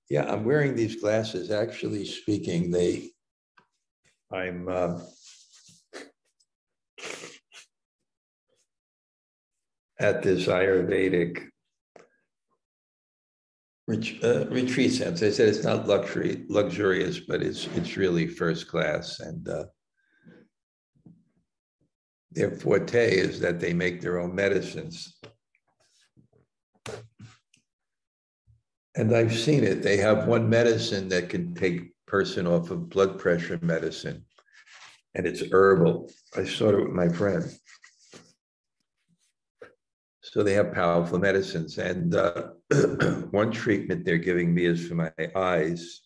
Yeah, I'm wearing these glasses. Actually speaking, I'm at this Ayurvedic retreat center. They said it's not luxurious, but it's really first class. And their forte is that they make their own medicines. And I've seen it. They have one medicine that can take person off of blood pressure medicine, and it's herbal. I saw it with my friend. So they have powerful medicines. And one treatment they're giving me is for my eyes,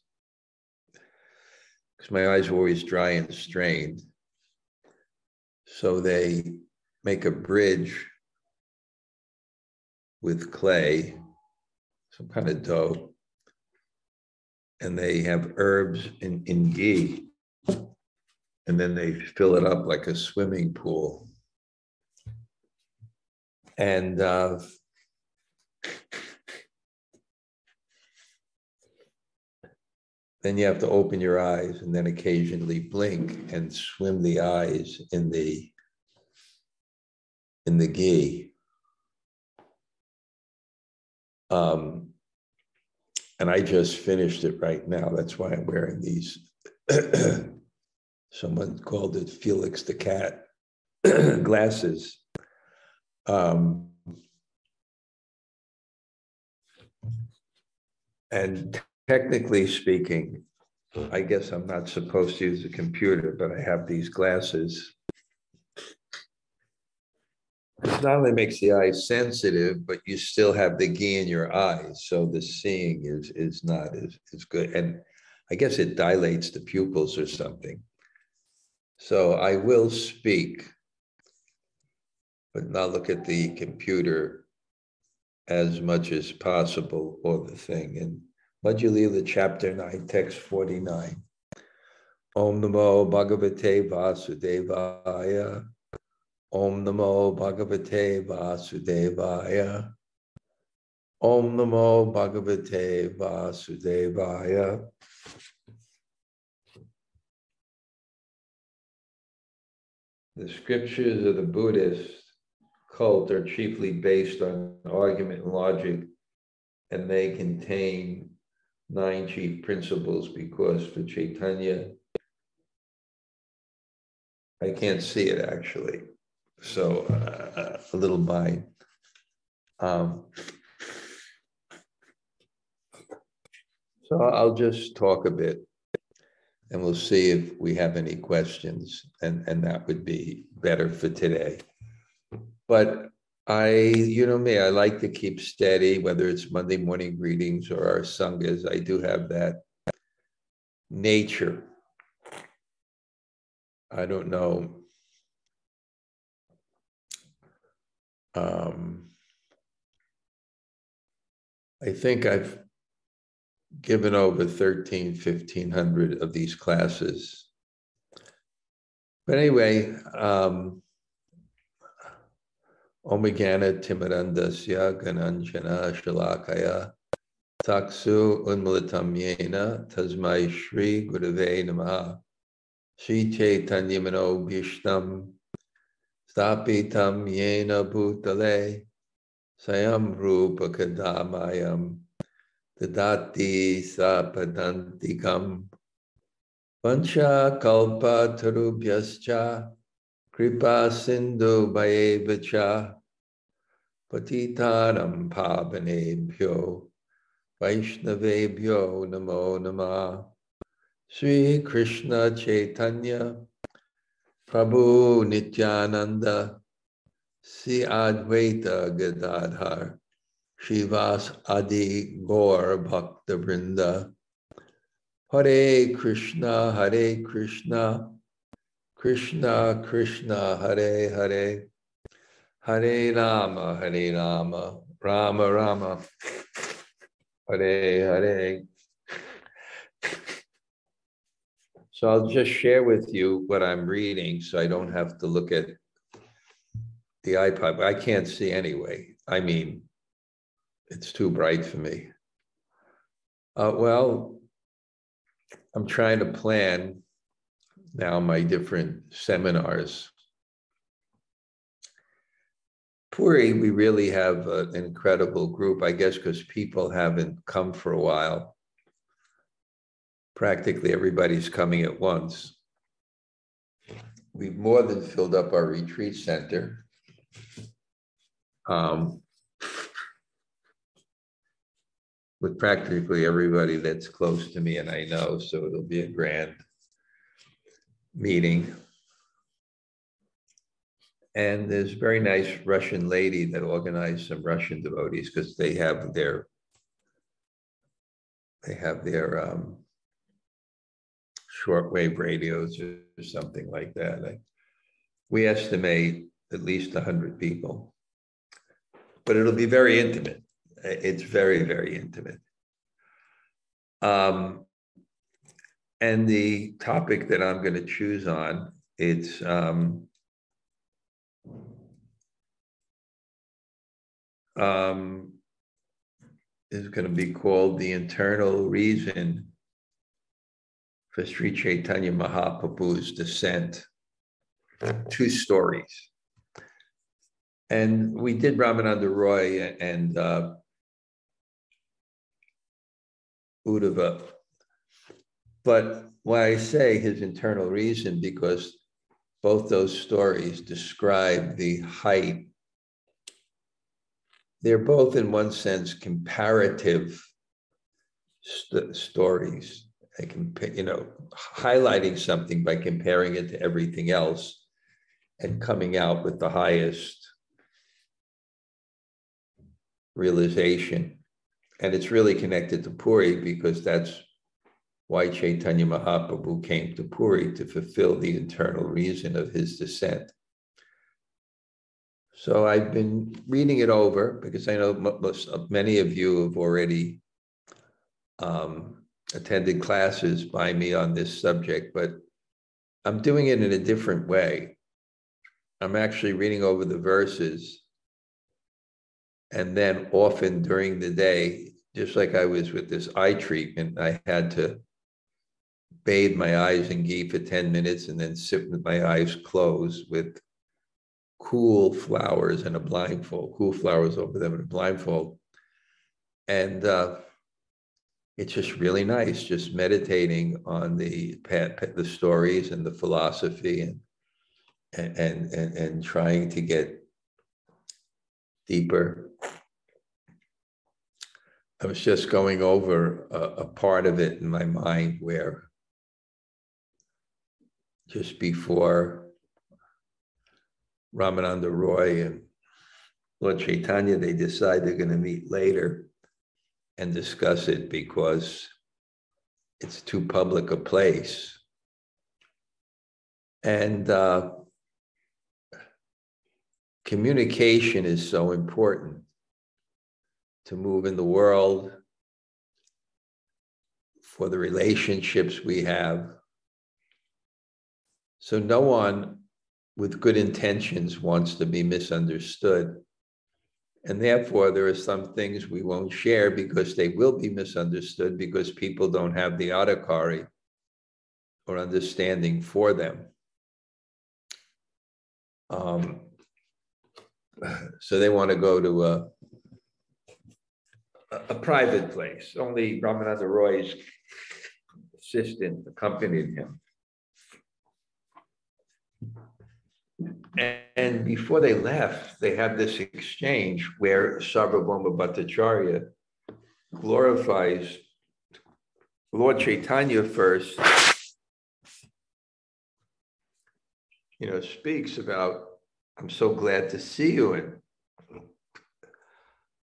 because my eyes are always dry and strained. So they make a bridge with clay, some kind of dough, and they have herbs in ghee, and then they fill it up like a swimming pool. And then you have to open your eyes and then occasionally blink and swim the eyes in the ghee. And I just finished it right now. That's why I'm wearing these. Someone called it Felix the Cat glasses. And technically speaking, I guess I'm not supposed to use a computer, but I have these glasses. It not only makes the eyes sensitive, but you still have the ghee in your eyes. So the seeing is not as good. And I guess it dilates the pupils or something. So I will speak, but not look at the computer as much as possible or the thing. In Madhya-lila chapter 9, text 49. Om Namo Bhagavate Vasudevaya. Om Namo Bhagavate Vasudevaya. Om Namo Bhagavate Vasudevaya. The scriptures of the Buddhist cult are chiefly based on argument and logic, and they contain 9 chief principles, because for Chaitanya, I can't see it actually. So a little bind. So I'll just talk a bit, and we'll see if we have any questions, and that would be better for today. But you know me, I like to keep steady, whether it's Monday morning readings or our Sangas. I do have that nature. I don't know. I think I've given over 1,500 of these classes. But anyway, Omagana Timarandasya Gananjana Shalakaya Taksu Unmulatam Yena Tasmai Shri Gurave Namaha Shri Chaitanya-mano Bhishtam Stapitam Yena Bhutale Sayam Rupa Kadamayam Tadati Sapadantikam Vancha Kalpa Tarubhyascha Kripa Sindhu Bhayevacha Patitanam Pavanebhyo Vaishnavebhyo Namo Namah. Sri Krishna Chaitanya Prabhu Nityananda Sri Advaita Gadadhar Shivas Adi Gaur Bhakta Vrinda. Hare Krishna, Krishna Krishna, Hare Hare, Hare Rama, Rama Rama, Hare Hare. So I'll just share with you what I'm reading, so I don't have to look at the iPod, but I can't see anyway. I mean, it's too bright for me. Well, I'm trying to plan now my different seminars. Puri, we really have an incredible group, I guess, because people haven't come for a while. Practically everybody's coming at once. We've more than filled up our retreat center. With practically everybody that's close to me and I know, so it'll be a grand meeting. And there's a very nice Russian lady that organized some Russian devotees because they have their shortwave radios or something like that. We estimate at least 100 people, but it'll be very intimate. It's very, very intimate. And the topic that I'm going to choose on, it's is going to be called The Internal Reason for Sri Chaitanya Mahaprabhu's Descent. 2 stories. And we did Ramananda Roy and Uddhava. But why I say his internal reason, because both those stories describe the height. They're both, in one sense, comparative stories. They can, highlighting something by comparing it to everything else and coming out with the highest realization. And it's really connected to Puri because that's why Chaitanya Mahaprabhu came to Puri, to fulfill the internal reason of his descent. So I've been reading it over because I know many of you have already attended classes by me on this subject, but I'm doing it in a different way. I'm actually reading over the verses, and then often during the day, just like I was with this eye treatment, I had to bathe my eyes in ghee for 10 minutes and then sit with my eyes closed with cool flowers and a blindfold, cool flowers over them and a blindfold. And it's just really nice, just meditating on the stories and the philosophy and trying to get deeper. I was just going over a part of it in my mind where just before Ramananda Roy and Lord Chaitanya, they decide they're going to meet later and discuss it because it's too public a place. And communication is so important to move in the world, for the relationships we have. So no one with good intentions wants to be misunderstood. And therefore, there are some things we won't share because they will be misunderstood because people don't have the adhikari or understanding for them. So they want to go to a private place. Only Ramananda Roy's assistant accompanied him. And before they left, they had this exchange where Sarvabhauma Bhattacharya glorifies Lord Chaitanya first, speaks about, I'm so glad to see you. And,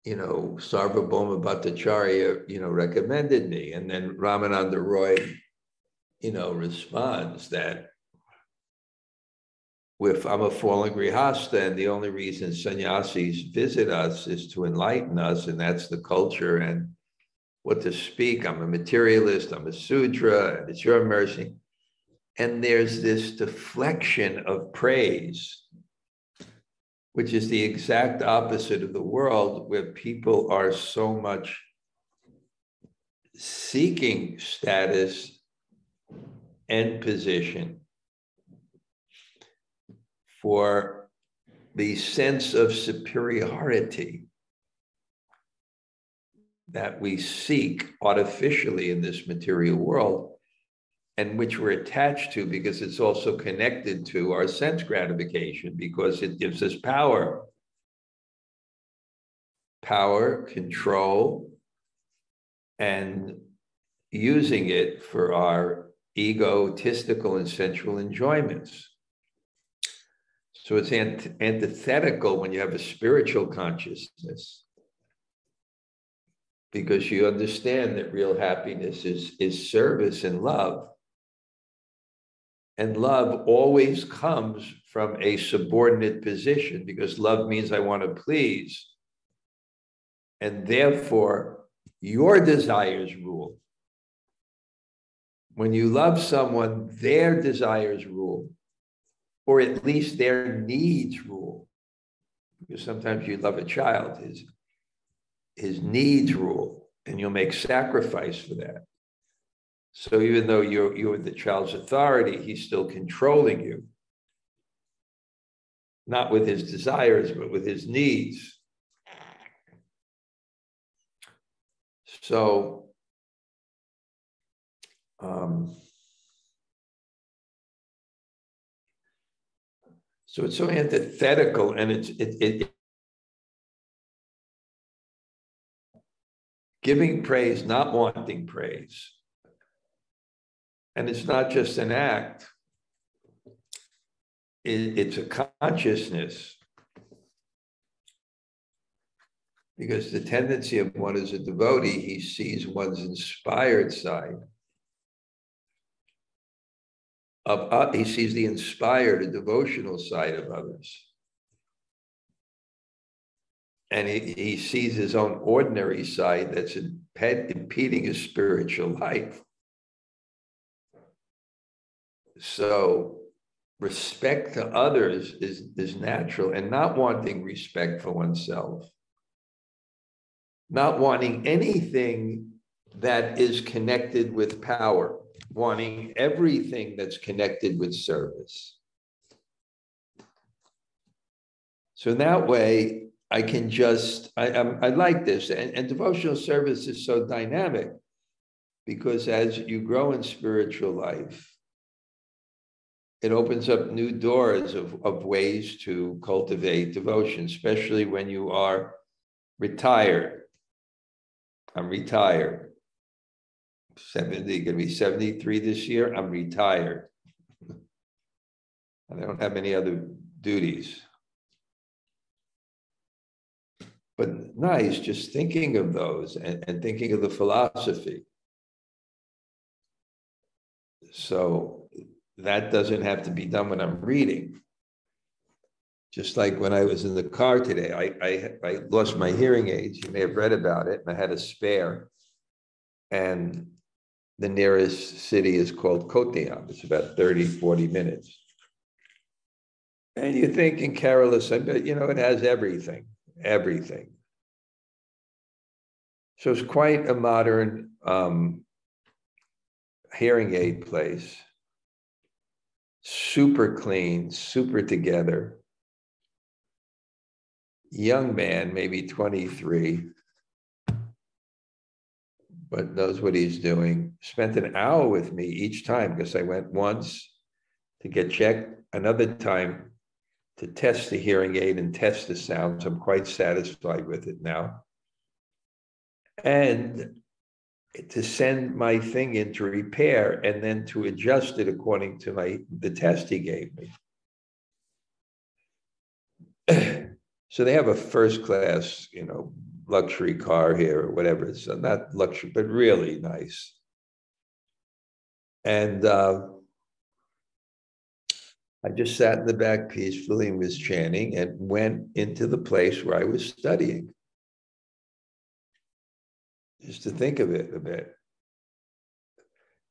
Sarvabhauma Bhattacharya, recommended me. And then Ramananda Roy, responds that if I'm a fallen grihasta and the only reason sannyasis visit us is to enlighten us, and that's the culture and what to speak. I'm a materialist, I'm a Sudra, and it's your mercy. And there's this deflection of praise, which is the exact opposite of the world where people are so much seeking status and position, for the sense of superiority that we seek artificially in this material world, and which we're attached to because it's also connected to our sense gratification, because it gives us power, control, and using it for our egotistical and sensual enjoyments. So it's antithetical when you have a spiritual consciousness, because you understand that real happiness is service and love. And love always comes from a subordinate position, because love means I want to please. And therefore, your desires rule. When you love someone, their desires rule, or at least their needs rule. Because sometimes you love a child, his needs rule, and you'll make sacrifice for that. So even though you're the child's authority, he's still controlling you. Not with his desires, but with his needs. So, so it's so antithetical, and it giving praise, not wanting praise. And it's not just an act, it's a consciousness. Because the tendency of one as a devotee, he sees one's inspired side. He sees the inspired, a devotional side of others. And he sees his own ordinary side that's impeding his spiritual life. So respect to others is natural, and not wanting respect for oneself. Not wanting anything that is connected with power, wanting everything that's connected with service. So in that way, I can just, I like this. And devotional service is so dynamic, because as you grow in spiritual life, it opens up new doors of ways to cultivate devotion, especially when you are retired. I'm retired. 70, gonna be 73 this year. I'm retired. And I don't have any other duties. But nice, just thinking of those and thinking of the philosophy. So that doesn't have to be done when I'm reading. Just like when I was in the car today, I lost my hearing aids. You may have read about it, and I had a spare. And the nearest city is called Kottayam. It's about 30, 40 minutes. And you're thinking, careless, I bet, it has everything. Everything. So it's quite a modern hearing aid place. Super clean, super together. Young man, maybe 23, but knows what he's doing. Spent an hour with me each time, because I went once to get checked, another time to test the hearing aid and test the sounds. I'm quite satisfied with it now. And to send my thing into repair and then to adjust it according to the test he gave me. So they have a first class, luxury car here or whatever. It's not luxury, but really nice. And I just sat in the back peacefully and was chanting, and went into the place where I was studying. Just to think of it a bit.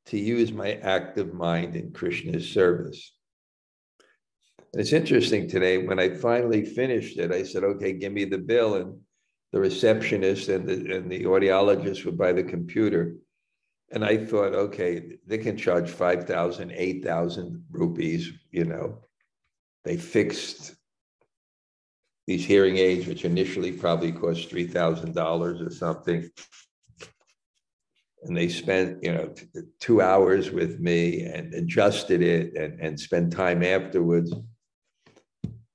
To use my active mind in Krishna's service. And it's interesting today, when I finally finished it, I said, okay, give me the bill. And the receptionist and the audiologist were by the computer. And I thought, okay, they can charge 5,000, 8,000 rupees, you know. They fixed these hearing aids, which initially probably cost $3,000 or something. And they spent, you know, 2 hours with me and adjusted it and spent time afterwards.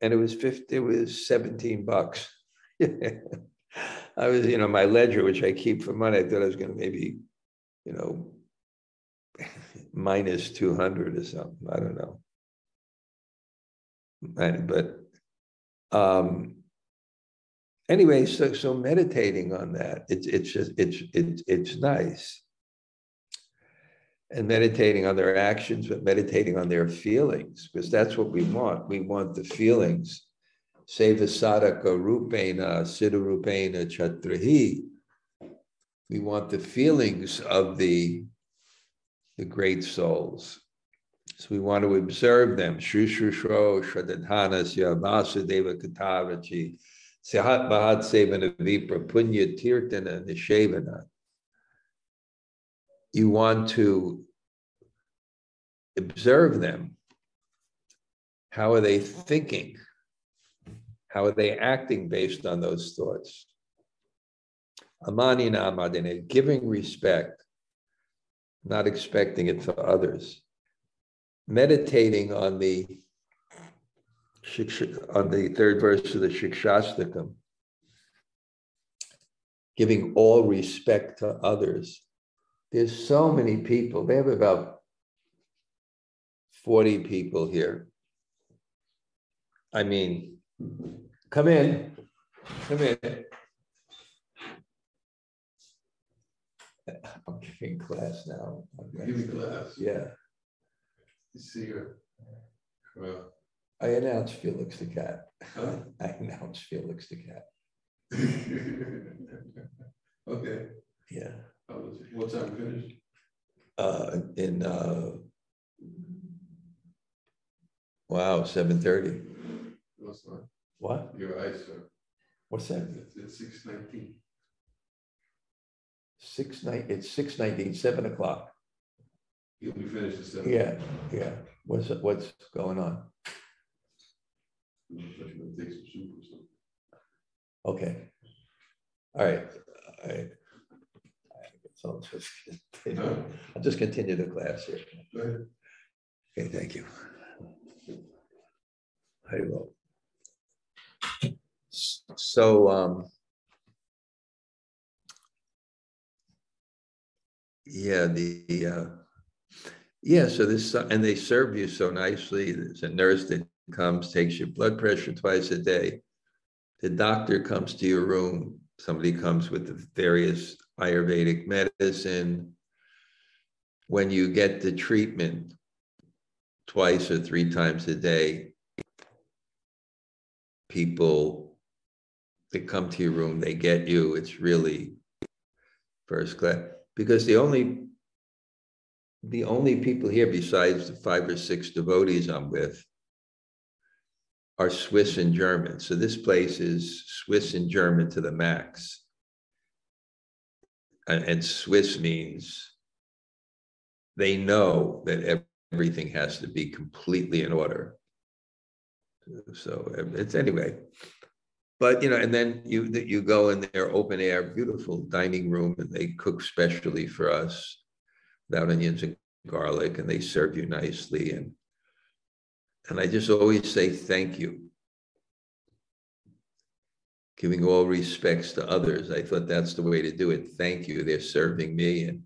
And it was $17. I was, you know, my ledger, which I keep for money, I thought I was going to maybe, you know, minus 200 or something. I don't know. But anyway, so meditating on that, it's nice. And meditating on their actions, but meditating on their feelings, because that's what we want. We want the feelings. Seva sadhaka rupena siddharupena chatrahi. We want the feelings of the great souls. So we want to observe them. Shrushrushro shradadhanasya vasudeva katavachi sihat bahat sevana vipra punya tirtana nishevana. You want to observe them. How are they thinking? How are they acting based on those thoughts? Amani namadine, giving respect, not expecting it for others. Meditating on the third verse of the Shikshastakam, giving all respect to others. There's so many people. They have about 40 people here. I mean, come in. I'm giving class now. Giving class? Yeah. You see her. Well. I announced Felix the cat. Huh? I announced Felix the cat. Okay. Yeah. What time finished? Wow, 7:30. No, it's not. What? Your eyes, sir. What's that? It's 6:19. It's 6:19, 7 o'clock. You'll be finished at 7. Yeah. What's going on? I'm gonna take some soup or something. Okay. All right. So I'll just continue the class here. Go ahead. Okay, thank you. Very well. So so this, and they serve you so nicely. There's a nurse that comes, takes your blood pressure twice a day. The doctor comes to your room. Somebody comes with the various Ayurvedic medicine. When you get the treatment twice or 3 times a day, people that come to your room, they get you. It's really first class. Because the only people here besides the 5 or 6 devotees I'm with are Swiss and German. So this place is Swiss and German to the max. And Swiss means they know that everything has to be completely in order. So it's anyway. But, you know, and then you go in their open air, beautiful dining room, and they cook specially for us without onions and garlic, and they serve you nicely. And I just always say thank you. Giving all respects to others. I thought that's the way to do it. Thank you. They're serving me. And,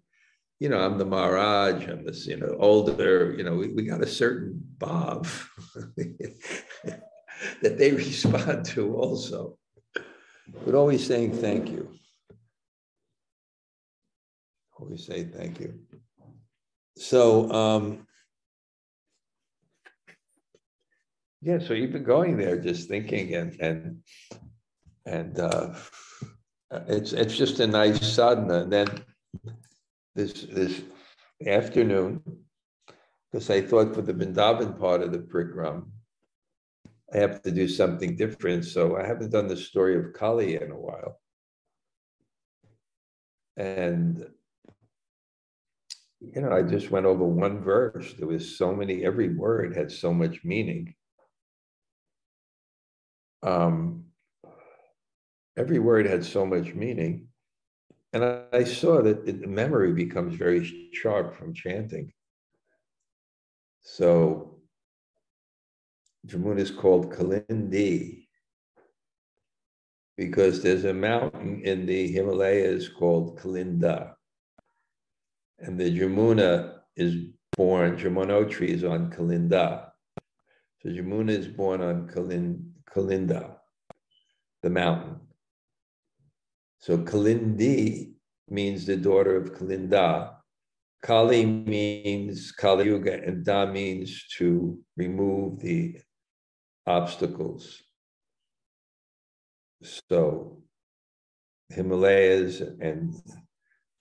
you know, I'm the Maharaj. I'm this, you know, older, you know, we got a certain bob that they respond to also. But always saying thank you. Always say thank you. So, so you've been going there just thinking and it's just a nice sadhana. And then this afternoon, because I thought for the Vrindavan part of the Prikram, I have to do something different. So I haven't done the story of Kali in a while. And you know, I just went over one verse. There was so many, every word had so much meaning. Every word had so much meaning. And I saw that the memory becomes very sharp from chanting. So Jamuna is called Kalindi because there's a mountain in the Himalayas called Kalinda. And the Jamuna is born, Jamunotri is on Kalinda. So Jamuna is born on Kalinda, the mountain. So Kalindi means the daughter of Kalinda. Kali means Kali Yuga, and Da means to remove the obstacles. So Himalayas and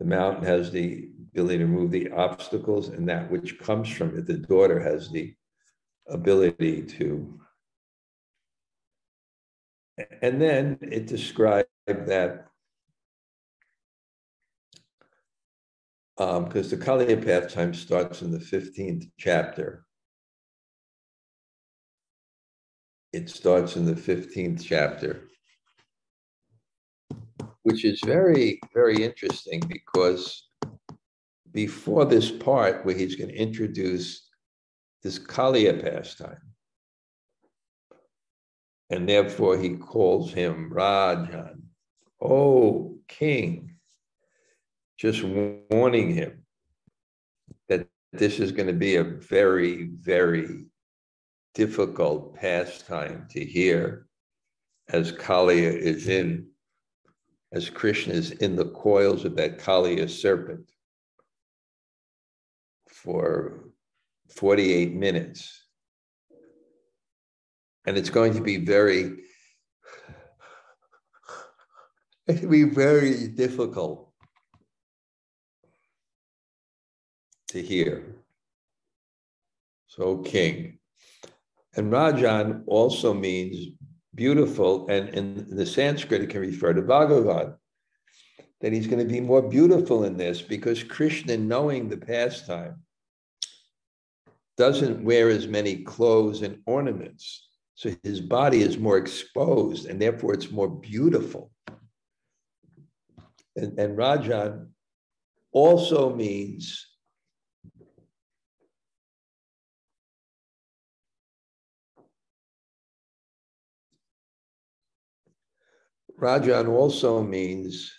the mountain has the ability to remove the obstacles, and that which comes from it, the daughter has the ability to. And then it described that because the Kaliya path time starts in the 15th chapter. It starts in the 15th chapter, which is very, very interesting because before this part where he's going to introduce this Kaliya pastime, and therefore he calls him Rajan, oh king, just warning him that this is going to be a very, very difficult pastime to hear as Kaliya is in, as Krishna is in the coils of that Kaliya serpent for 48 minutes. And it's going to be very difficult to hear. So king. And Rajan also means beautiful, and in the Sanskrit it can refer to Bhagavan, that he's going to be more beautiful in this because Krishna, knowing the pastime, doesn't wear as many clothes and ornaments. So his body is more exposed, and therefore it's more beautiful. And Rajan also means Rajan also means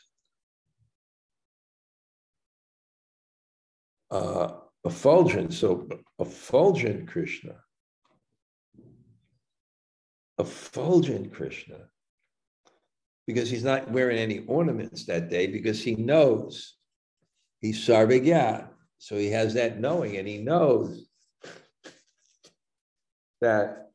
effulgent. So effulgent Krishna. Effulgent Krishna. Because he's not wearing any ornaments that day because he knows he's Sarvagya. So he has that knowing, and he knows that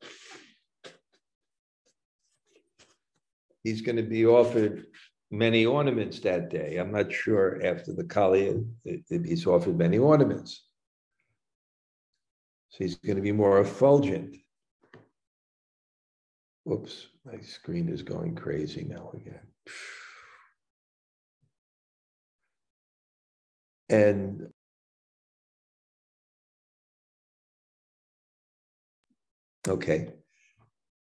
he's going to be offered many ornaments that day. I'm not sure after the Kali if he's offered many ornaments. So he's going to be more effulgent. Whoops, my screen is going crazy now again. And okay,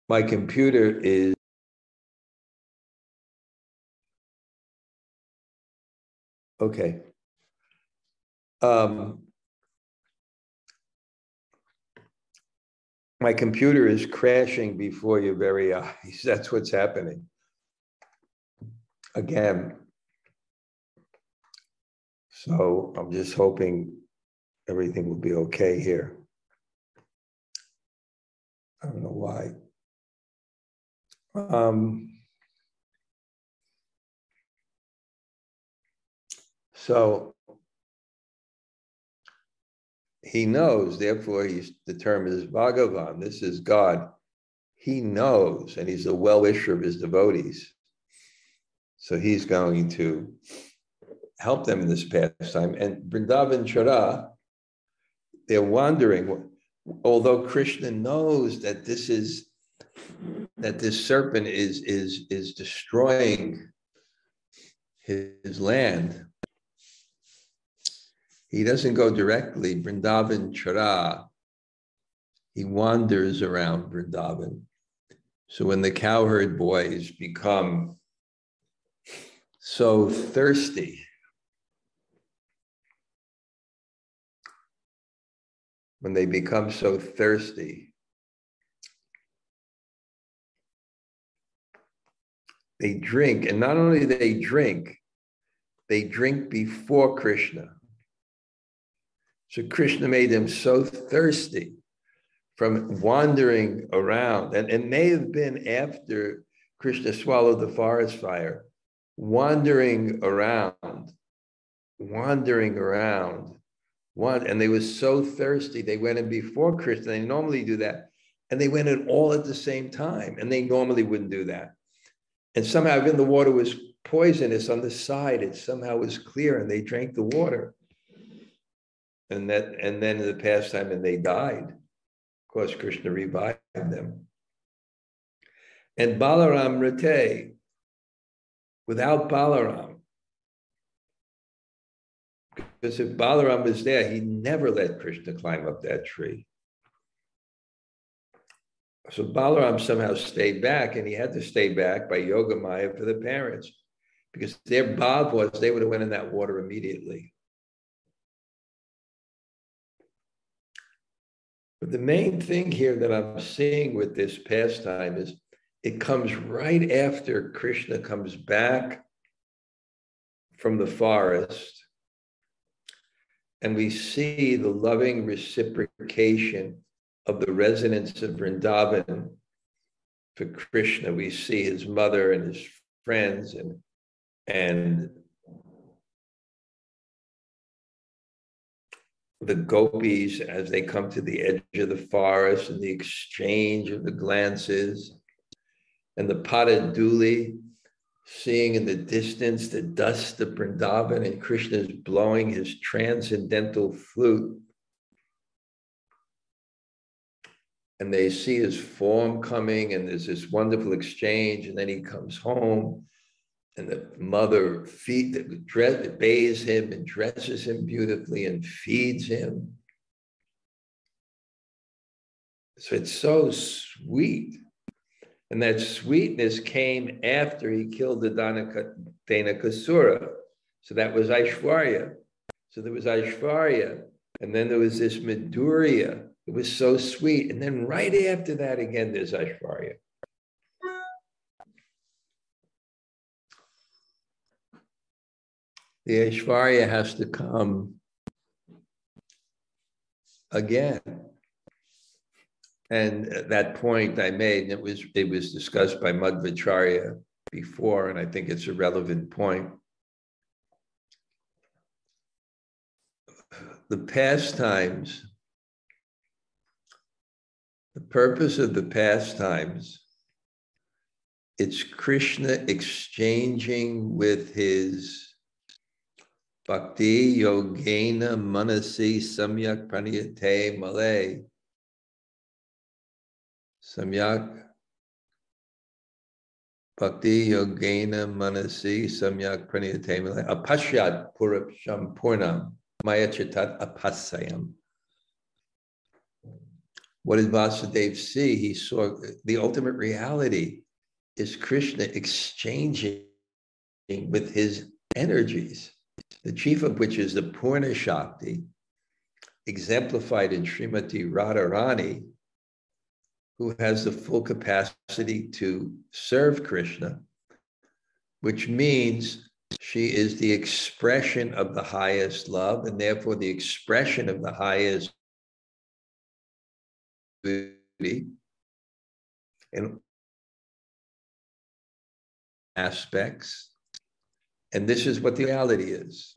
my computer is okay. My computer is crashing before your very eyes. That's what's happening. Again. So I'm just hoping everything will be okay here. I don't know why. So he knows, therefore he's determined as Bhagavan. This is God. He knows, and he's a well-wisher of his devotees. So he's going to help them in this pastime. And Vrindavan Chara, they're wandering, although Krishna knows that this serpent is destroying his land. He doesn't go directly. Vrindavan Chara. He wanders around Vrindavan. So when the cowherd boys become so thirsty, when they become so thirsty, they drink, and not only do they drink before Krishna. So Krishna made them so thirsty from wandering around, and it may have been after Krishna swallowed the forest fire, wandering around, and they were so thirsty, they went in before Krishna. They normally do that, and they went in all at the same time, and they normally wouldn't do that. And somehow, even the water was poisonous on the side, it somehow was clear, and they drank the water. And then in the pastime, and they died. Of course, Krishna revived them. And Balaram Rate, without Balaram, because if Balaram was there, he never let Krishna climb up that tree. So Balaram somehow stayed back, and he had to stay back by Yoga Maya for the parents, because their bhav was they would have went in that water immediately. But the main thing here that I'm seeing with this pastime is it comes right after Krishna comes back from the forest, and we see the loving reciprocation of the residents of Vrindavan for Krishna. We see his mother and his friends and the gopis as they come to the edge of the forest, and the exchange of the glances, and the Padaduli seeing in the distance the dust of Vrindavan, and Krishna is blowing his transcendental flute. And they see his form coming, and there's this wonderful exchange, and then he comes home, and the mother bathes him and dresses him beautifully and feeds him. So it's so sweet. And that sweetness came after he killed the Dhanakasura. So that was Aishwarya. So there was Aishwarya, and then there was this Madhurya. It was so sweet. And then right after that, again, there's Aishwarya. The Aishwarya has to come again. And that point I made, and it was discussed by Madhvacharya before, and I think it's a relevant point. The pastimes, the purpose of the pastimes, it's Krishna exchanging with his Bhakti Yogena Manasi Samyak Pranayate Malay. Samyak Bhakti Yogena Manasi Samyak Pranayate Malay. Apashyat Purapsham Purnam Maya Chitat Apasayam. What did Vasudeva see? He saw the ultimate reality is Krishna exchanging with his energies, the chief of which is the Purna Shakti, exemplified in Srimati Radharani, who has the full capacity to serve Krishna, which means she is the expression of the highest love, and therefore the expression of the highest beauty in aspects. And this is what the reality is.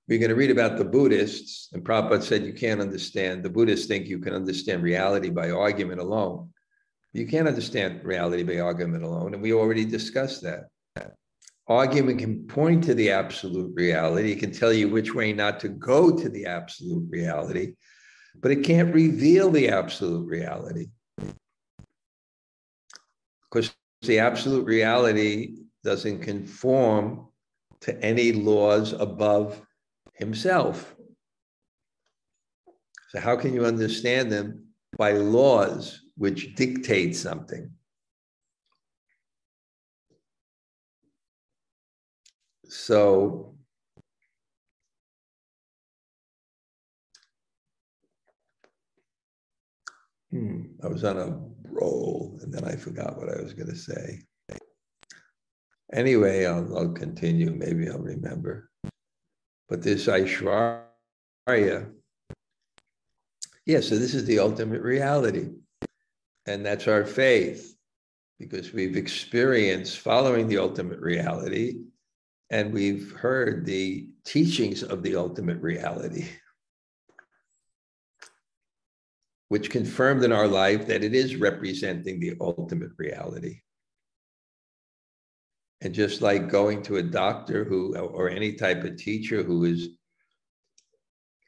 We're going to read about the Buddhists, and Prabhupada said you can't understand. The Buddhists think you can understand reality by argument alone. You can't understand reality by argument alone, and we already discussed that. Argument can point to the absolute reality. It can tell you which way not to go to the absolute reality, but it can't reveal the absolute reality. Because the absolute reality doesn't conform to any laws above himself. So how can you understand them? By laws which dictate something. So I was on a roll and then I forgot what I was going to say. Anyway, I'll continue. Maybe I'll remember. But this Aishwarya, yeah, so this is the ultimate reality. And that's our faith, because we've experienced following the ultimate reality, and we've heard the teachings of the ultimate reality, which confirmed in our life that it is representing the ultimate reality. And just like going to a doctor or any type of teacher who is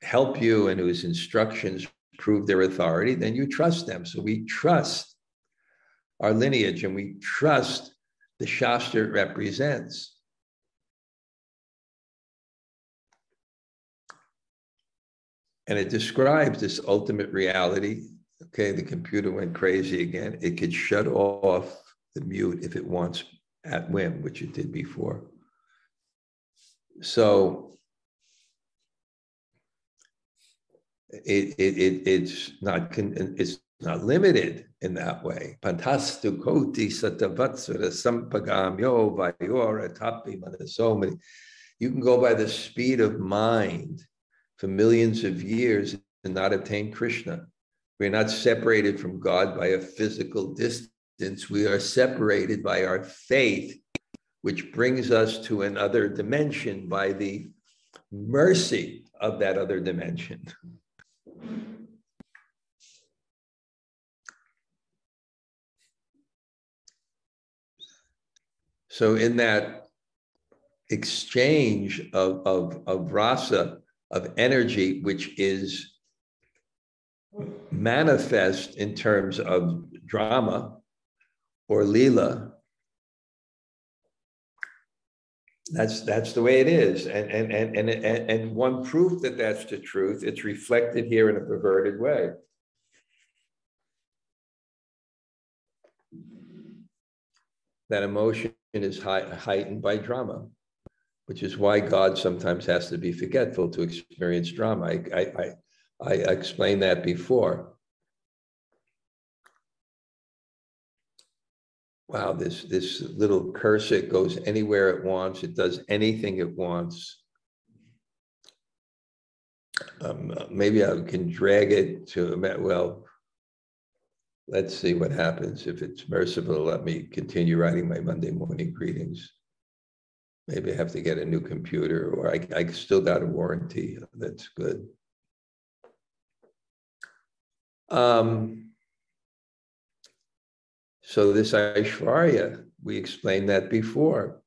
help you and whose instructions prove their authority, then you trust them. So we trust our lineage and we trust the Shastra it represents. And it describes this ultimate reality. Okay, the computer went crazy again. It could shut off the mute if it wants at whim, which it did before. So it's not limited in that way. Pantastu koti satavatsura sampagamyo vayora tapi manasomani. You can go by the speed of mind for millions of years and not attain Krishna. We're not separated from God by a physical distance. We are separated by our faith, which brings us to another dimension by the mercy of that other dimension. So in that exchange of rasa, of energy, which is manifest in terms of drama or lila, that's the way it is. And one proof that that's the truth, it's reflected here in a perverted way. That emotion is heightened by drama, which is why God sometimes has to be forgetful to experience drama. I explained that before. Wow, this little cursor goes anywhere it wants. It does anything it wants. Maybe I can drag it to, well, let's see what happens. If it's merciful, let me continue writing my Monday morning greetings. Maybe I have to get a new computer, or I still got a warranty. That's good. So this Aishwarya, we explained that before.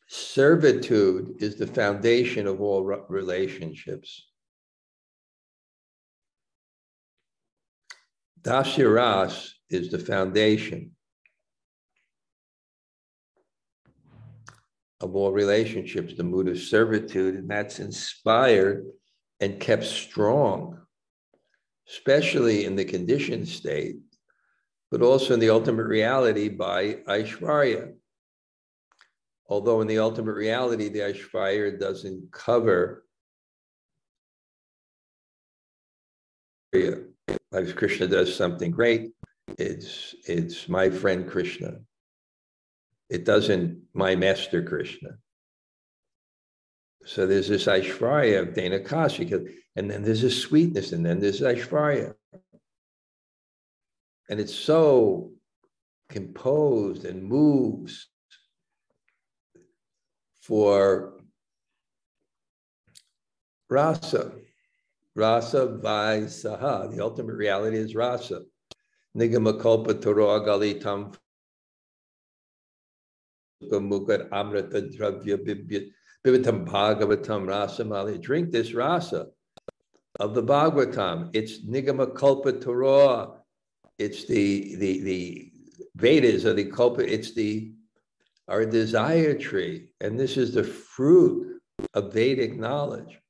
Servitude is the foundation of all relationships. Dasyaras is the foundation of all relationships, the mood of servitude, and that's inspired and kept strong, especially in the conditioned state, but also in the ultimate reality by Aishwarya. Although in the ultimate reality, the Aishwarya doesn't cover. If Krishna does something great, it's my friend Krishna. It doesn't my master Krishna. So there's this Aishwarya of Dhanakasi, and then there's this sweetness, and then there's Aishwarya. And it's so composed and moves for rasa. Rasa vaisaha. The ultimate reality is rasa. Nigamakalpa taro tam mukad amrita dravya bibitam bhagavatam rasamali. Drink this rasa of the Bhagavatam. It's nigamakalpa taro. It's the Vedas are the culprit. It's our desire tree, and this is the fruit of Vedic knowledge.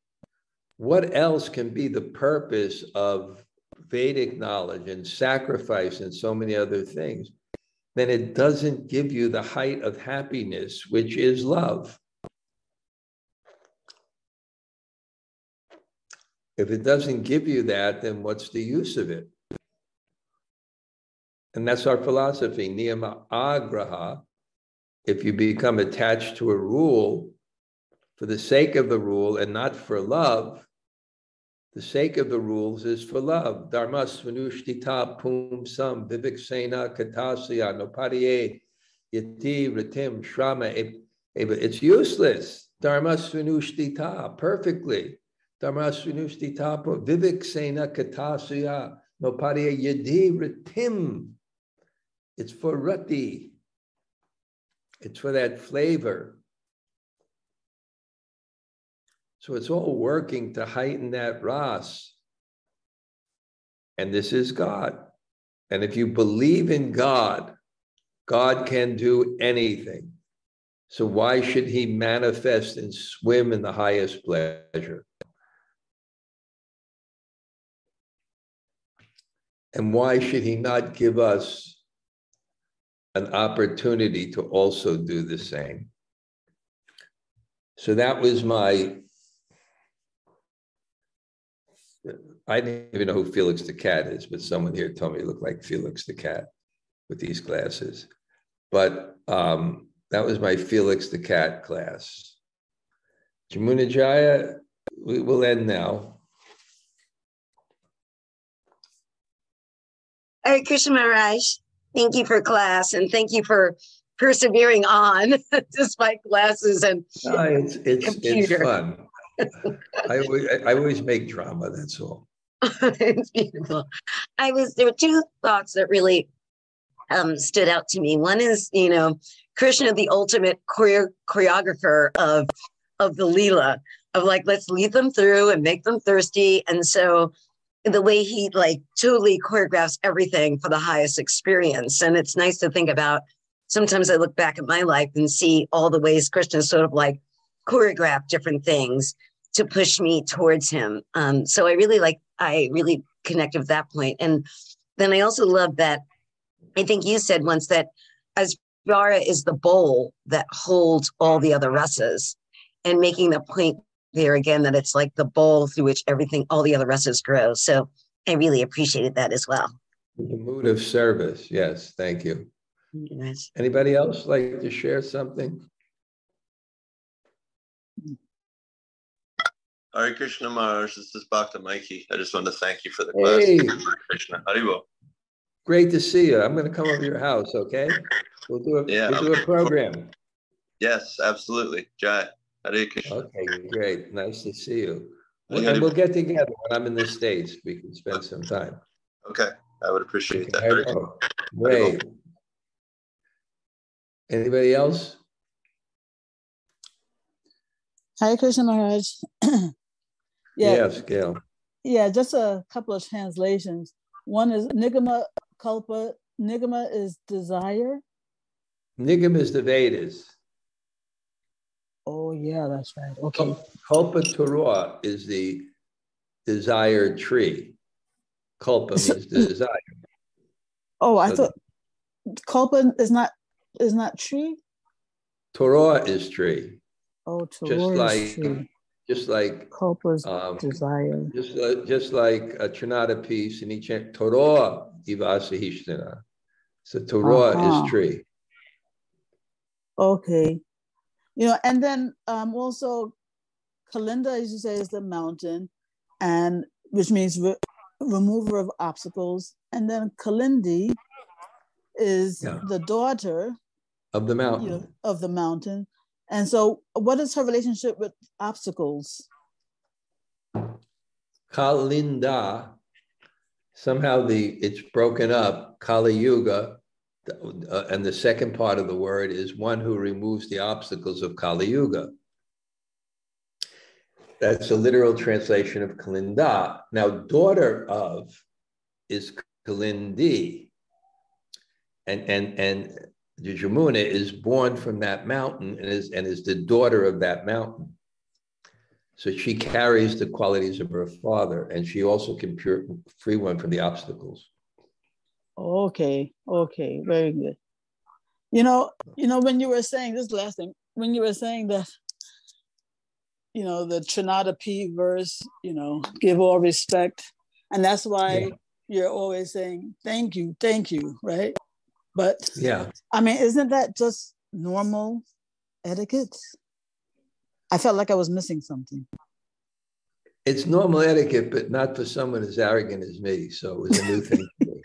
what else can be the purpose of Vedic knowledge and sacrifice and so many other things, then it doesn't give you the height of happiness, which is love. If it doesn't give you that, then what's the use of it? And that's our philosophy, niyama agraha. If you become attached to a rule for the sake of the rule and not for love, the sake of the rules is for love. Dharma svanushtita pum sam viviksena katasya nopadye yati ritim shrama. It's useless. Dharma svanushtita perfectly. Dharma svanushtita viviksena katasya nopadye yadi ritim. It's for rati. It's for that flavor. So it's all working to heighten that ras. And this is God. And if you believe in God, God can do anything. So why should he manifest and swim in the highest pleasure? And why should he not give us an opportunity to also do the same? So that was I didn't even know who Felix the Cat is, but someone here told me he looked like Felix the Cat with these glasses. But that was my Felix the Cat class. Jamuna Jaya, we will end now. Hare Krishna Maharaj, thank you for class and thank you for persevering on despite glasses and it's fun. I always make drama, that's all. It's beautiful. There were two thoughts that really stood out to me. One is, Krishna, the ultimate choreographer of the Leela, of like, let's lead them through and make them thirsty. And so the way he totally choreographs everything for the highest experience. And it's nice to think about. Sometimes I look back at my life and see all the ways Krishna sort of choreographed different things to push me towards him. So I really connected with that point. And then I also love that, I think you said once that Asvara is the bowl that holds all the other rasas, and making the point there again that it's like the bowl through which all the other rasas grow. So I really appreciated that as well. The mood of service. Yes, thank you. Yes. Anybody else like to share something? Hare Krishna Maharaj, this is Bhakta Mikey. I just want to thank you for the class. Hey. Hare Krishna. Haribol. Great to see you. I'm going to come over to your house, okay? We'll do a program. Yes, absolutely. Jai. Hare Krishna. Okay, great. Nice to see you. And we'll get together when I'm in the States. We can spend some time. Okay, I would appreciate that. Great. Anybody else? Hare Krishna Maharaj. Yes, Gail. Yeah, just a couple of translations. One is Nigama Kalpa. Nigama is desire. Nigama is the Vedas. Oh, yeah, that's right. Okay. Kalpa Torah is the desired tree. Kalpa means desire. Oh, I thought Kalpa is not tree? Torah is tree. Oh, Torah is tree. Just like Kalpa's desire. Just like a Trinata piece in each Torah ivasa hishtana. So Torah is tree. Okay. And then also Kalinda, as you say, is the mountain, and which means remover of obstacles. And then Kalindi is the daughter of the mountain. And so what is her relationship with obstacles? Kalinda, somehow it's broken up, Kali Yuga, and the second part of the word is one who removes the obstacles of Kali Yuga. That's a literal translation of Kalinda. Now, daughter of is Kalindi, and Jamuna is born from that mountain and is the daughter of that mountain. So she carries the qualities of her father, and she also can free one from the obstacles. Okay, okay, very good. When you were saying this last thing, when you were saying that, the Trinada P verse, give all respect. And that's why you're always saying, thank you, right? But yeah, I mean, isn't that just normal etiquette? I felt like I was missing something. It's normal etiquette, but not for someone as arrogant as me. So it was a new thing for me.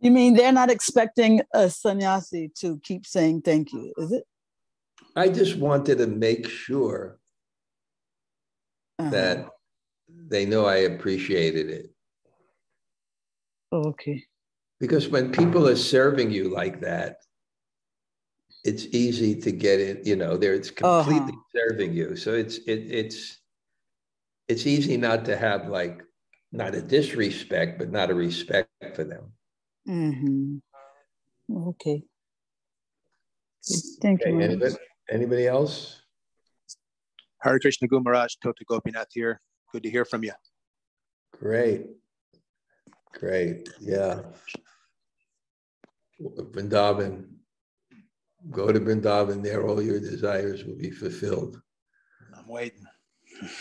You mean they're not expecting a sannyasi to keep saying thank you, is it? I just wanted to make sure that they know I appreciated it. Okay. Because when people are serving you like that, it's easy to get it, it's completely serving you. So it's easy not to have not a disrespect, but not a respect for them. Mm-hmm. Okay. Thank you. Anybody else? Hare Krishna Guru Maharaj, Tota Gopinath here. Good to hear from you. Great. Yeah. Vrindavan. Go to Vrindavan, there all your desires will be fulfilled. I'm waiting.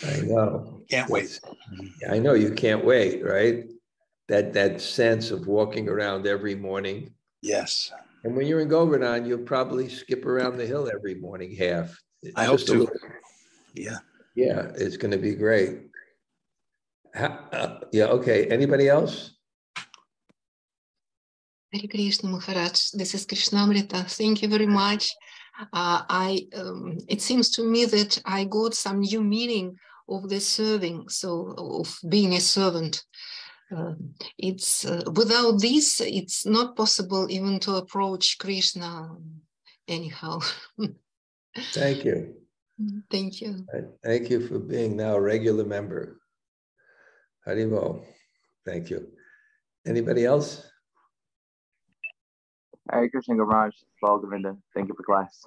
I know. Can't wait. I know you can't wait, right? That sense of walking around every morning. Yes. And when you're in Govardhan, you'll probably skip around the hill every morning half. I hope to. Yeah. Yeah, it's going to be great. Okay. Anybody else? Hare Krishna Maharaj, this is Krishna-katha. Thank you very much. It seems to me that I got some new meaning of the serving, of being a servant. It's without this, it's not possible even to approach Krishna anyhow. Thank you. Thank you. Thank you for being now a regular member. Haribol. Thank you. Anybody else? Hare Krishna Garaj, Govinda. Thank you for class.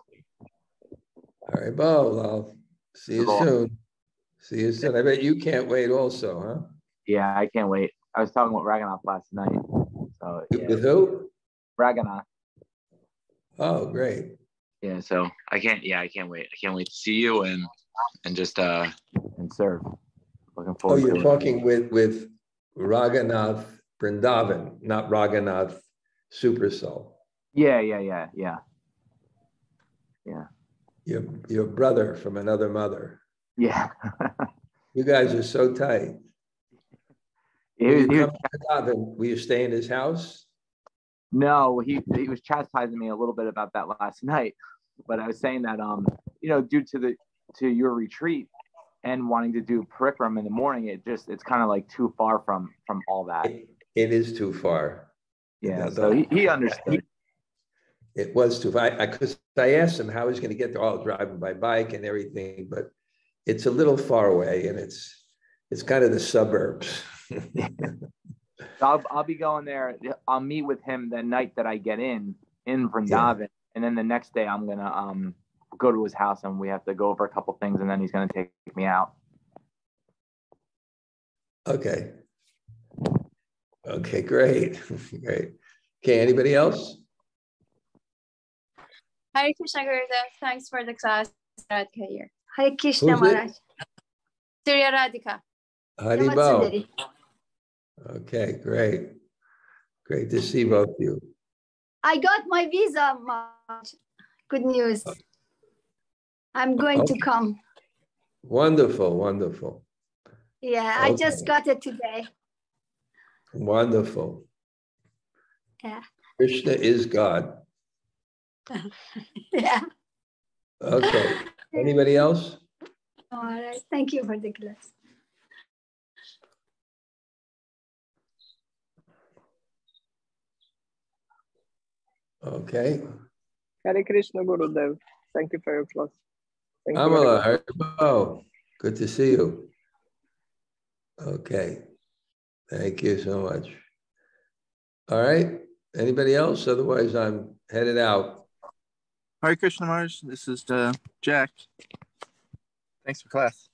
Haribol. I'll see you soon. See you soon. I bet you can't wait also, huh? Yeah, I can't wait. I was talking with Raghunath last night. So yeah. With who? Raghunath. Oh, great. Yeah, so I can't wait. I can't wait to see you and just and serve. Looking forward to it. You're talking with Raghunath Vrindavan, not Raghunath Super Soul. Yeah. Your brother from another mother. Yeah. You guys are so tight. Will you stay in his house? No, he was chastising me a little bit about that last night. But I was saying that due to your retreat and wanting to do parikram in the morning, it's kind of like too far from all that. It is too far. Yeah, so he understood. It was too far. Because I asked him how he's going to get there, all driving by bike and everything, but it's a little far away, and it's kind of the suburbs. I'll be going there. I'll meet with him the night that I get in Vrindavan, and then the next day I'm gonna go to his house, and we have to go over a couple things, and then he's gonna take me out. Okay, great. Okay, anybody else? Hare Krishna Gurudev, thanks for the class. Radhika here. Hare Krishna Maharaj. Srila Radhika. Haribol. Okay, great. Great to see both of you. I got my visa, Maharaj. Good news. I'm going to come. Wonderful. Yeah, I just got it today. Wonderful. Yeah. Krishna is God. Yeah. Okay. Anybody else? All right. Thank you for the class. Okay. Hare Krishna Gurudev. Thank you for your class. Amala, Haribol. Good to see you. Okay. Thank you so much. All right. Anybody else? Otherwise, I'm headed out. Hare Krishna Maharaj. This is Jack. Thanks for class.